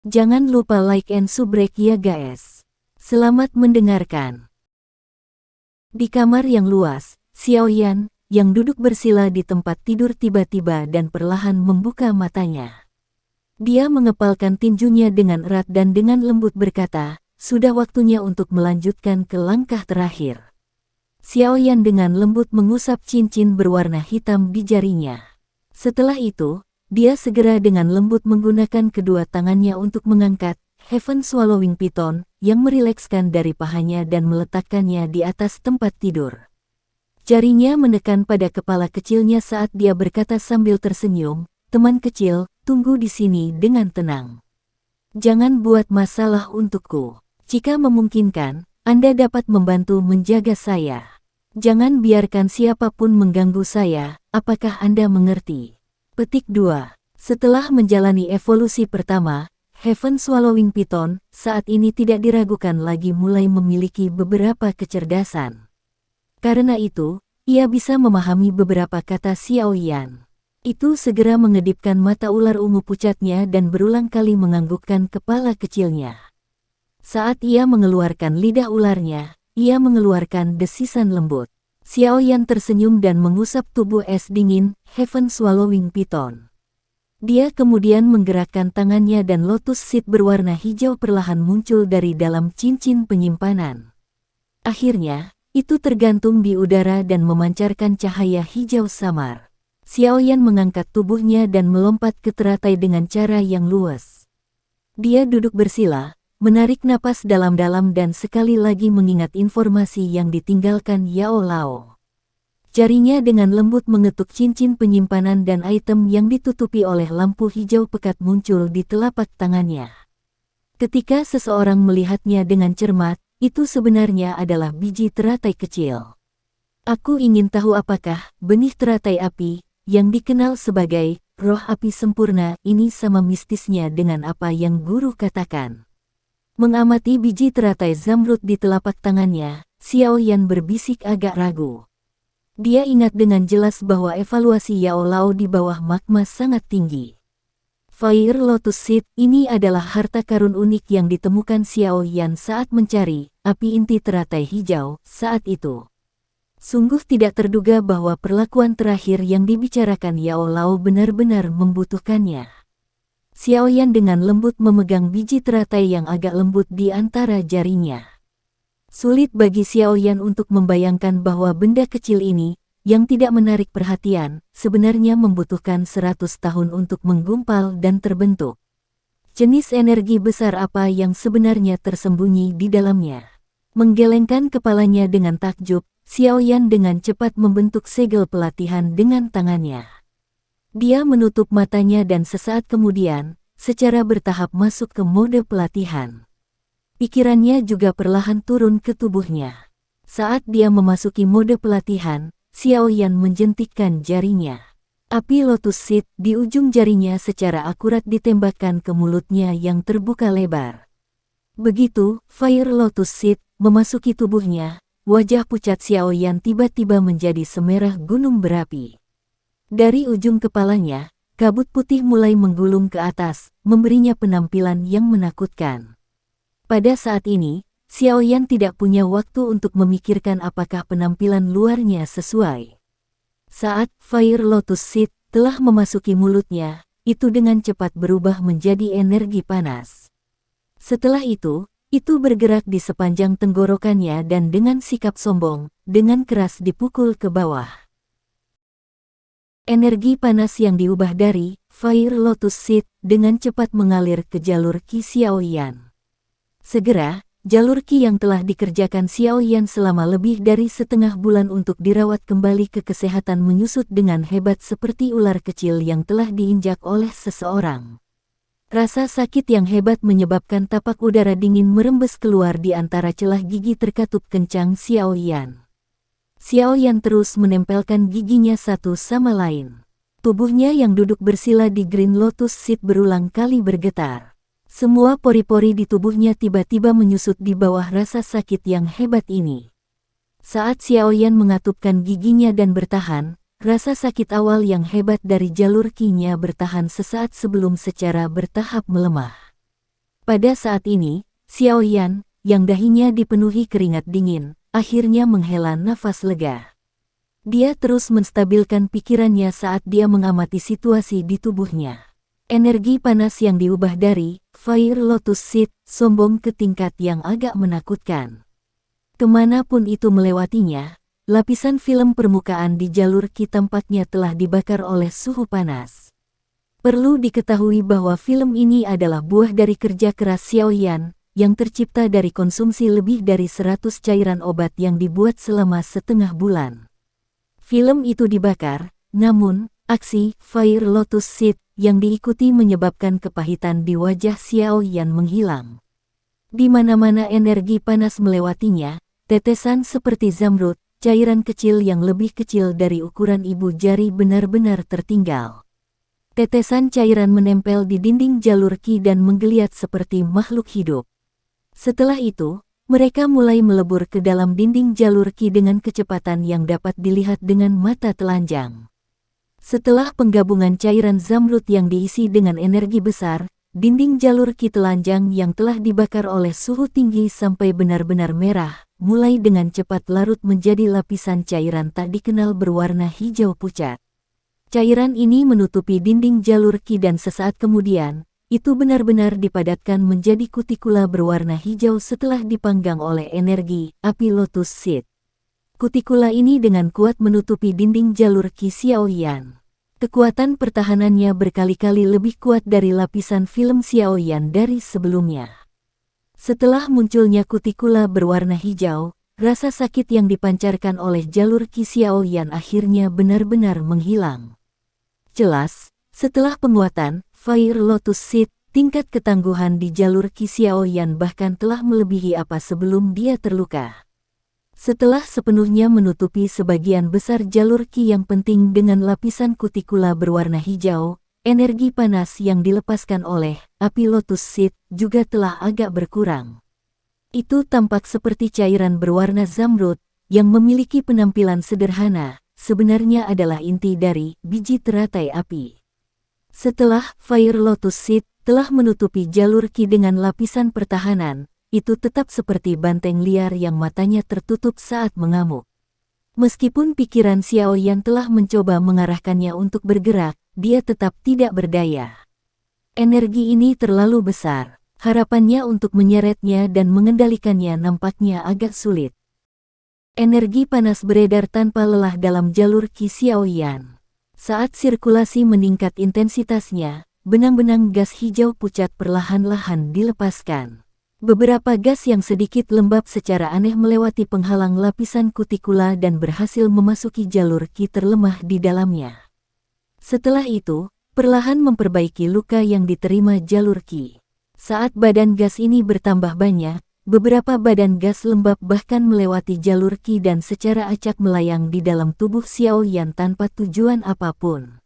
Jangan lupa like and subrek ya guys. Selamat mendengarkan. Di kamar yang luas, Xiaoyan, yang duduk bersila di tempat tidur tiba-tiba dan perlahan membuka matanya. Dia mengepalkan tinjunya dengan erat dan dengan lembut berkata, sudah waktunya untuk melanjutkan ke langkah terakhir. Xiaoyan dengan lembut mengusap cincin berwarna hitam di jarinya. Setelah itu, dia segera dengan lembut menggunakan kedua tangannya untuk mengangkat Heaven Swallowing Python yang merilekskan dari pahanya dan meletakkannya di atas tempat tidur. Jarinya menekan pada kepala kecilnya saat dia berkata sambil tersenyum, teman kecil, tunggu di sini dengan tenang. Jangan buat masalah untukku. Jika memungkinkan, Anda dapat membantu menjaga saya. Jangan biarkan siapapun mengganggu saya, apakah Anda mengerti? Petik 2. Setelah menjalani evolusi pertama, Heaven Swallowing Python saat ini tidak diragukan lagi mulai memiliki beberapa kecerdasan. Karena itu, ia bisa memahami beberapa kata Xiaoyan. Itu segera mengedipkan mata ular ungu pucatnya dan berulang kali menganggukkan kepala kecilnya. Saat ia mengeluarkan lidah ularnya, ia mengeluarkan desisan lembut. Xiaoyan tersenyum dan mengusap tubuh es dingin Heaven Swallowing Python. Dia kemudian menggerakkan tangannya dan lotus seed berwarna hijau perlahan muncul dari dalam cincin penyimpanan. Akhirnya, itu tergantung di udara dan memancarkan cahaya hijau samar. Xiaoyan mengangkat tubuhnya dan melompat ke teratai dengan cara yang luas. Dia duduk bersila, menarik napas dalam-dalam dan sekali lagi mengingat informasi yang ditinggalkan Yao Lao. Jarinya dengan lembut mengetuk cincin penyimpanan dan item yang ditutupi oleh lampu hijau pekat muncul di telapak tangannya. Ketika seseorang melihatnya dengan cermat, itu sebenarnya adalah biji teratai kecil. Aku ingin tahu apakah benih teratai api, yang dikenal sebagai roh api sempurna ini sama mistisnya dengan apa yang guru katakan. Mengamati biji teratai zamrud di telapak tangannya, Xiaoyan berbisik agak ragu. Dia ingat dengan jelas bahwa evaluasi Yao Lao di bawah magma sangat tinggi. Fire Lotus Seed ini adalah harta karun unik yang ditemukan Xiaoyan saat mencari api inti teratai hijau saat itu. Sungguh tidak terduga bahwa perlakuan terakhir yang dibicarakan Yao Lao benar-benar membutuhkannya. Xiaoyan dengan lembut memegang biji teratai yang agak lembut di antara jarinya. Sulit bagi Xiaoyan untuk membayangkan bahwa benda kecil ini, yang tidak menarik perhatian, sebenarnya membutuhkan 100 tahun untuk menggumpal dan terbentuk. Jenis energi besar apa yang sebenarnya tersembunyi di dalamnya? Menggelengkan kepalanya dengan takjub, Xiaoyan dengan cepat membentuk segel pelatihan dengan tangannya. Dia menutup matanya dan sesaat kemudian, secara bertahap masuk ke mode pelatihan. Pikirannya juga perlahan turun ke tubuhnya. Saat dia memasuki mode pelatihan, Xiaoyan menjentikkan jarinya. Api Lotus Seed di ujung jarinya secara akurat ditembakkan ke mulutnya yang terbuka lebar. Begitu Fire Lotus Seed memasuki tubuhnya, wajah pucat Xiaoyan tiba-tiba menjadi semerah gunung berapi. Dari ujung kepalanya, kabut putih mulai menggulung ke atas, memberinya penampilan yang menakutkan. Pada saat ini, Xiaoyan tidak punya waktu untuk memikirkan apakah penampilan luarnya sesuai. Saat Fire Lotus Seed telah memasuki mulutnya, itu dengan cepat berubah menjadi energi panas. Setelah itu bergerak di sepanjang tenggorokannya dan dengan sikap sombong, dengan keras dipukul ke bawah. Energi panas yang diubah dari Fire Lotus Seed dengan cepat mengalir ke jalur Qi Xiaoyan. Segera, jalur Qi yang telah dikerjakan Xiaoyan selama lebih dari setengah bulan untuk dirawat kembali ke kesehatan menyusut dengan hebat seperti ular kecil yang telah diinjak oleh seseorang. Rasa sakit yang hebat menyebabkan tapak udara dingin merembes keluar di antara celah gigi terkatup kencang Xiaoyan. Xiaoyan terus menempelkan giginya satu sama lain. Tubuhnya yang duduk bersila di Green Lotus Seed berulang kali bergetar. Semua pori-pori di tubuhnya tiba-tiba menyusut di bawah rasa sakit yang hebat ini. Saat Xiaoyan mengatupkan giginya dan bertahan, rasa sakit awal yang hebat dari jalur Qi-nya bertahan sesaat sebelum secara bertahap melemah. Pada saat ini, Xiaoyan, yang dahinya dipenuhi keringat dingin, akhirnya menghela nafas lega. Dia terus menstabilkan pikirannya saat dia mengamati situasi di tubuhnya. Energi panas yang diubah dari Fire Lotus Seed sombong ke tingkat yang agak menakutkan. Kemanapun itu melewatinya, lapisan film permukaan di jalur Qi tampaknya telah dibakar oleh suhu panas. Perlu diketahui bahwa film ini adalah buah dari kerja keras Xiaoyan, yang tercipta dari konsumsi lebih dari 100 cairan obat yang dibuat selama setengah bulan. Film itu dibakar, namun, aksi Fire Lotus Seed yang diikuti menyebabkan kepahitan di wajah Xiaoyan menghilang. Di mana-mana energi panas melewatinya, tetesan seperti zamrud, cairan kecil yang lebih kecil dari ukuran ibu jari benar-benar tertinggal. Tetesan cairan menempel di dinding jalur Qi dan menggeliat seperti makhluk hidup. Setelah itu, mereka mulai melebur ke dalam dinding jalur Qi dengan kecepatan yang dapat dilihat dengan mata telanjang. Setelah penggabungan cairan zamrud yang diisi dengan energi besar, dinding jalur Qi telanjang yang telah dibakar oleh suhu tinggi sampai benar-benar merah, mulai dengan cepat larut menjadi lapisan cairan tak dikenal berwarna hijau pucat. Cairan ini menutupi dinding jalur Qi dan sesaat kemudian, itu benar-benar dipadatkan menjadi kutikula berwarna hijau setelah dipanggang oleh energi api Lotus Seed. Kutikula ini dengan kuat menutupi dinding jalur Qi Xiaoyan. Kekuatan pertahanannya berkali-kali lebih kuat dari lapisan film Xiaoyan dari sebelumnya. Setelah munculnya kutikula berwarna hijau, rasa sakit yang dipancarkan oleh jalur Qi Xiaoyan akhirnya benar-benar menghilang. Jelas, setelah penguatan Fire Lotus Seed, tingkat ketangguhan di jalur Qi Xiaoyan bahkan telah melebihi apa sebelum dia terluka. Setelah sepenuhnya menutupi sebagian besar jalur Qi yang penting dengan lapisan kutikula berwarna hijau, energi panas yang dilepaskan oleh api Lotus Seed juga telah agak berkurang. Itu tampak seperti cairan berwarna zamrud, yang memiliki penampilan sederhana, sebenarnya adalah inti dari biji teratai api. Setelah Fire Lotus Seed telah menutupi jalur Qi dengan lapisan pertahanan, itu tetap seperti banteng liar yang matanya tertutup saat mengamuk. Meskipun pikiran Xiaoyan telah mencoba mengarahkannya untuk bergerak, dia tetap tidak berdaya. Energi ini terlalu besar, harapannya untuk menyeretnya dan mengendalikannya nampaknya agak sulit. Energi panas beredar tanpa lelah dalam jalur Qi Xiaoyan. Saat sirkulasi meningkat intensitasnya, benang-benang gas hijau pucat perlahan-lahan dilepaskan. Beberapa gas yang sedikit lembab secara aneh melewati penghalang lapisan kutikula dan berhasil memasuki jalur Qi terlemah di dalamnya. Setelah itu, perlahan memperbaiki luka yang diterima jalur Qi. Saat badan gas ini bertambah banyak, beberapa badan gas lembab bahkan melewati jalur Qi dan secara acak melayang di dalam tubuh Xiaoyan tanpa tujuan apapun.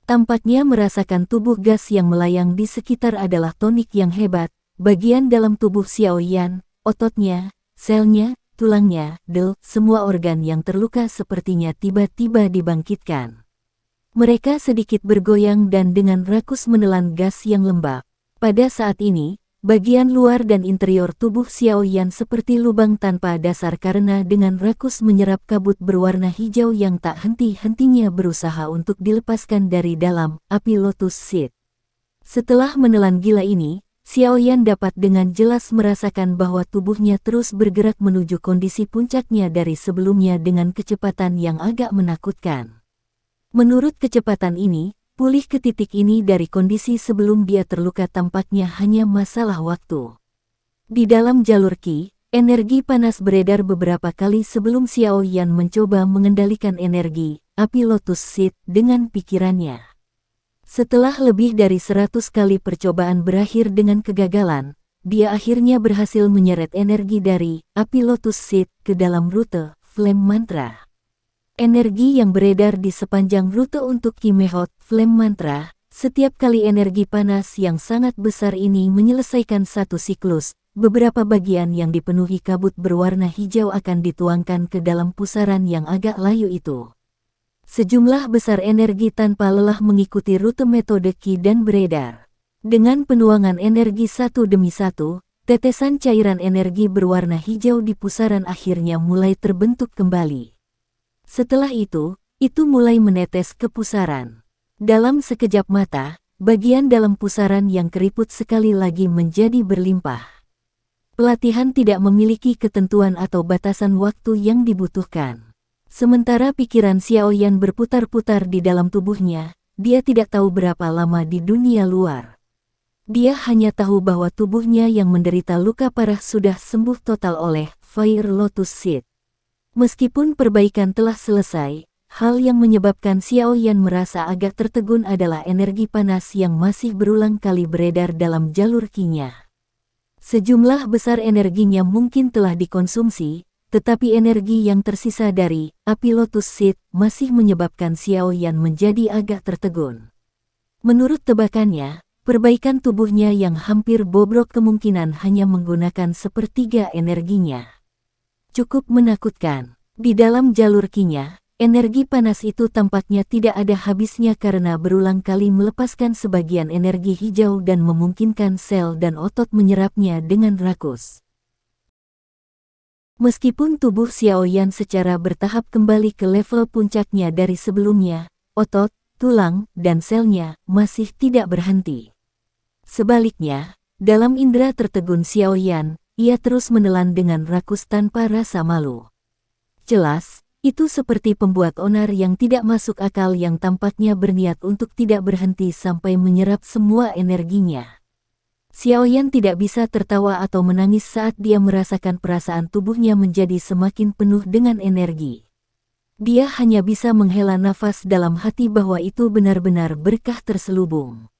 Tampaknya merasakan tubuh gas yang melayang di sekitar adalah tonik yang hebat. Bagian dalam tubuh Xiaoyan, ototnya, selnya, tulangnya, semua organ yang terluka sepertinya tiba-tiba dibangkitkan. Mereka sedikit bergoyang dan dengan rakus menelan gas yang lembab. Pada saat ini, bagian luar dan interior tubuh Xiaoyan seperti lubang tanpa dasar karena dengan rakus menyerap kabut berwarna hijau yang tak henti-hentinya berusaha untuk dilepaskan dari dalam api Lotus Seed. Setelah menelan gila ini, Xiaoyan dapat dengan jelas merasakan bahwa tubuhnya terus bergerak menuju kondisi puncaknya dari sebelumnya dengan kecepatan yang agak menakutkan. Menurut kecepatan ini, pulih ke titik ini dari kondisi sebelum dia terluka tampaknya hanya masalah waktu. Di dalam jalur Qi, energi panas beredar beberapa kali sebelum Xiaoyan mencoba mengendalikan energi api Lotus Seed dengan pikirannya. Setelah lebih dari 100 kali percobaan berakhir dengan kegagalan, dia akhirnya berhasil menyeret energi dari api Lotus Seed ke dalam rute Flame Mantra. Energi yang beredar di sepanjang rute untuk Qi Mehot Flame Mantra, setiap kali energi panas yang sangat besar ini menyelesaikan satu siklus, beberapa bagian yang dipenuhi kabut berwarna hijau akan dituangkan ke dalam pusaran yang agak layu itu. Sejumlah besar energi tanpa lelah mengikuti rute metode Qi dan beredar. Dengan penuangan energi satu demi satu, tetesan cairan energi berwarna hijau di pusaran akhirnya mulai terbentuk kembali. Setelah itu mulai menetes ke pusaran. Dalam sekejap mata, bagian dalam pusaran yang keriput sekali lagi menjadi berlimpah. Pelatihan tidak memiliki ketentuan atau batasan waktu yang dibutuhkan. Sementara pikiran Xiaoyan berputar-putar di dalam tubuhnya, dia tidak tahu berapa lama di dunia luar. Dia hanya tahu bahwa tubuhnya yang menderita luka parah sudah sembuh total oleh Fire Lotus Seed. Meskipun perbaikan telah selesai, hal yang menyebabkan Xiaoyan merasa agak tertegun adalah energi panas yang masih berulang kali beredar dalam jalur qi-nya. Sejumlah besar energinya mungkin telah dikonsumsi, tetapi energi yang tersisa dari api Lotus Seed masih menyebabkan Xiaoyan menjadi agak tertegun. Menurut tebakannya, perbaikan tubuhnya yang hampir bobrok kemungkinan hanya menggunakan sepertiga energinya. Cukup menakutkan. Di dalam jalur qi-nya, energi panas itu tampaknya tidak ada habisnya karena berulang kali melepaskan sebagian energi hijau dan memungkinkan sel dan otot menyerapnya dengan rakus. Meskipun tubuh Xiaoyan secara bertahap kembali ke level puncaknya dari sebelumnya, otot, tulang, dan selnya masih tidak berhenti. Sebaliknya, dalam indera tertegun Xiaoyan, ia terus menelan dengan rakus tanpa rasa malu. Jelas, itu seperti pembuat onar yang tidak masuk akal yang tampaknya berniat untuk tidak berhenti sampai menyerap semua energinya. Xiaoyan tidak bisa tertawa atau menangis saat dia merasakan perasaan tubuhnya menjadi semakin penuh dengan energi. Dia hanya bisa menghela nafas dalam hati bahwa itu benar-benar berkah terselubung.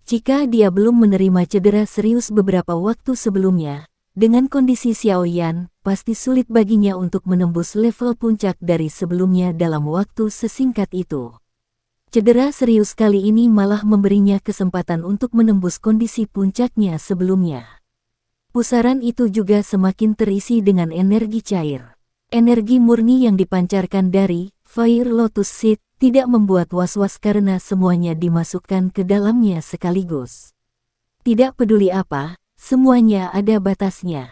Jika dia belum menerima cedera serius beberapa waktu sebelumnya, dengan kondisi Xiaoyan, pasti sulit baginya untuk menembus level puncak dari sebelumnya dalam waktu sesingkat itu. Cedera serius kali ini malah memberinya kesempatan untuk menembus kondisi puncaknya sebelumnya. Pusaran itu juga semakin terisi dengan energi cair. Energi murni yang dipancarkan dari Fire Lotus Seed tidak membuat was-was karena semuanya dimasukkan ke dalamnya sekaligus. Tidak peduli apa, semuanya ada batasnya.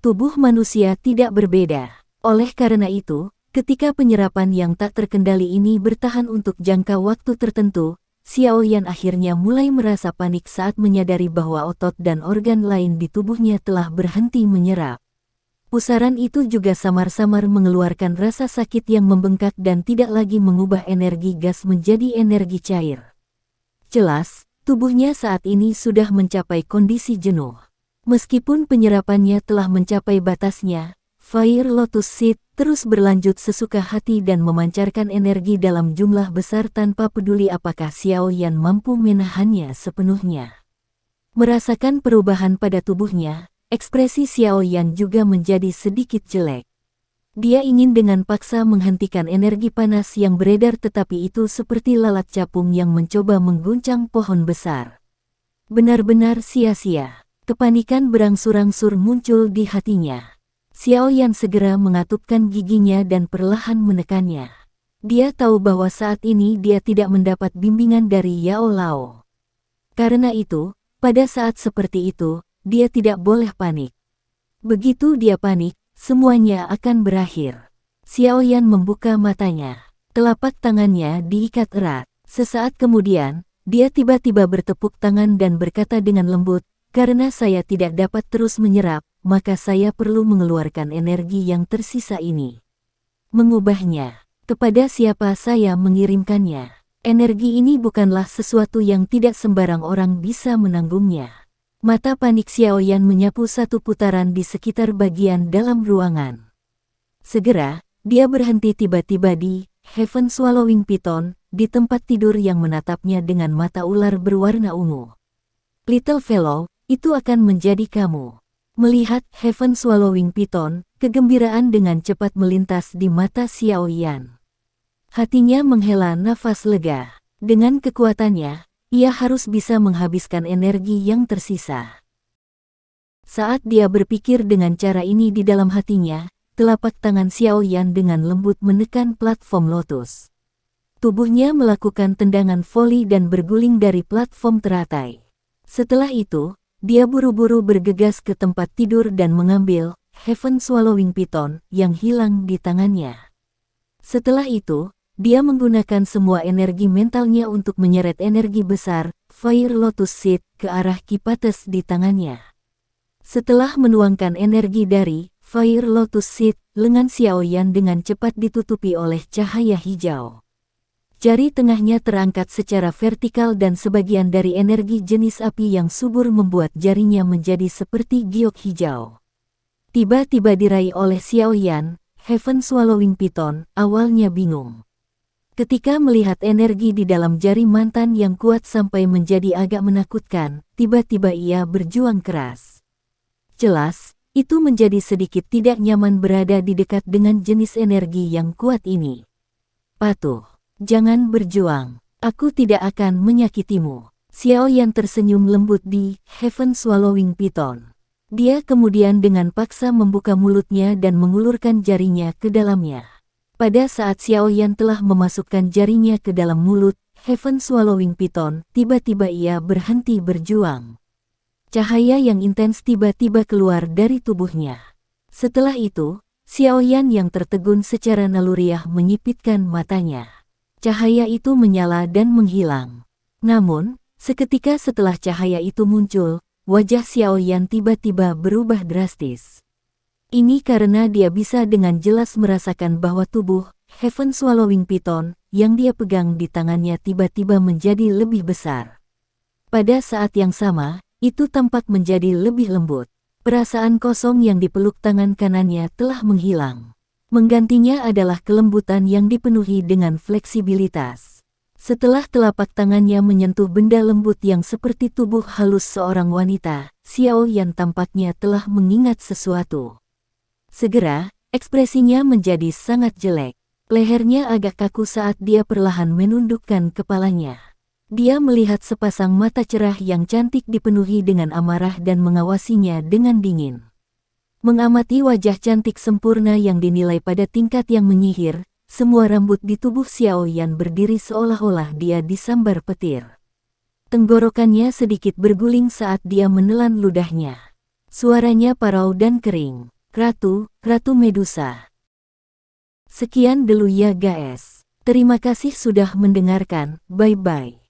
Tubuh manusia tidak berbeda. Oleh karena itu, ketika penyerapan yang tak terkendali ini bertahan untuk jangka waktu tertentu, Xiaoyan akhirnya mulai merasa panik saat menyadari bahwa otot dan organ lain di tubuhnya telah berhenti menyerap. Pusaran itu juga samar-samar mengeluarkan rasa sakit yang membengkak dan tidak lagi mengubah energi gas menjadi energi cair. Jelas, tubuhnya saat ini sudah mencapai kondisi jenuh. Meskipun penyerapannya telah mencapai batasnya, Fire Lotus Seed terus berlanjut sesuka hati dan memancarkan energi dalam jumlah besar tanpa peduli apakah Xiaoyan mampu menahannya sepenuhnya. Merasakan perubahan pada tubuhnya, ekspresi Xiaoyan juga menjadi sedikit jelek. Dia ingin dengan paksa menghentikan energi panas yang beredar tetapi itu seperti lalat capung yang mencoba mengguncang pohon besar. Benar-benar sia-sia. Kepanikan berangsur-angsur muncul di hatinya. Xiaoyan segera mengatupkan giginya dan perlahan menekannya. Dia tahu bahwa saat ini dia tidak mendapat bimbingan dari Yao Lao. Karena itu, pada saat seperti itu, dia tidak boleh panik. Begitu dia panik, semuanya akan berakhir. Xiaoyan membuka matanya. Telapak tangannya diikat erat. Sesaat kemudian, dia tiba-tiba bertepuk tangan dan berkata dengan lembut, "Karena saya tidak dapat terus menyerap, maka saya perlu mengeluarkan energi yang tersisa ini. Mengubahnya. Kepada siapa saya mengirimkannya? Energi ini bukanlah sesuatu yang tidak sembarang orang bisa menanggungnya." Mata panik Xiaoyan menyapu satu putaran di sekitar bagian dalam ruangan. Segera, dia berhenti tiba-tiba di Heaven Swallowing Python, di tempat tidur yang menatapnya dengan mata ular berwarna ungu. "Little fellow, itu akan menjadi kamu." Melihat Heaven Swallowing Python, kegembiraan dengan cepat melintas di mata Xiaoyan. Hatinya menghela nafas lega. Dengan kekuatannya, ia harus bisa menghabiskan energi yang tersisa. Saat dia berpikir dengan cara ini di dalam hatinya, telapak tangan Xiaoyan dengan lembut menekan platform lotus. Tubuhnya melakukan tendangan voli dan berguling dari platform teratai. Setelah itu, dia buru-buru bergegas ke tempat tidur dan mengambil Heaven Swallowing Piton yang hilang di tangannya. Setelah itu, dia menggunakan semua energi mentalnya untuk menyeret energi besar, Fire Lotus Seed, ke arah Kipates di tangannya. Setelah menuangkan energi dari Fire Lotus Seed, lengan Xiaoyan dengan cepat ditutupi oleh cahaya hijau. Jari tengahnya terangkat secara vertikal dan sebagian dari energi jenis api yang subur membuat jarinya menjadi seperti giok hijau. Tiba-tiba diraih oleh Xiaoyan, Heaven Swallowing Piton awalnya bingung. Ketika melihat energi di dalam jari mantan yang kuat sampai menjadi agak menakutkan, tiba-tiba ia berjuang keras. Jelas, itu menjadi sedikit tidak nyaman berada di dekat dengan jenis energi yang kuat ini. Patuh. Jangan berjuang, aku tidak akan menyakitimu. Xiaoyan tersenyum lembut di Heaven Swallowing Piton. Dia kemudian dengan paksa membuka mulutnya dan mengulurkan jarinya ke dalamnya. Pada saat Xiaoyan telah memasukkan jarinya ke dalam mulut Heaven Swallowing Piton, tiba-tiba ia berhenti berjuang. Cahaya yang intens tiba-tiba keluar dari tubuhnya. Setelah itu, Xiaoyan yang tertegun secara naluriah menyipitkan matanya. Cahaya itu menyala dan menghilang. Namun, seketika setelah cahaya itu muncul, wajah Xiaoyan tiba-tiba berubah drastis. Ini karena dia bisa dengan jelas merasakan bahwa tubuh Heaven Swallowing Piton yang dia pegang di tangannya tiba-tiba menjadi lebih besar. Pada saat yang sama, itu tampak menjadi lebih lembut. Perasaan kosong yang dipeluk tangan kanannya telah menghilang. Menggantinya adalah kelembutan yang dipenuhi dengan fleksibilitas. Setelah telapak tangannya menyentuh benda lembut yang seperti tubuh halus seorang wanita, Xiaoyan tampaknya telah mengingat sesuatu. Segera, ekspresinya menjadi sangat jelek. Lehernya agak kaku saat dia perlahan menundukkan kepalanya. Dia melihat sepasang mata cerah yang cantik dipenuhi dengan amarah dan mengawasinya dengan dingin. Mengamati wajah cantik sempurna yang dinilai pada tingkat yang menyihir, semua rambut di tubuh Xiaoyan berdiri seolah-olah dia disambar petir. Tenggorokannya sedikit berguling saat dia menelan ludahnya. Suaranya parau dan kering. Ratu Medusa. Sekian dulu ya guys. Terima kasih sudah mendengarkan, bye-bye.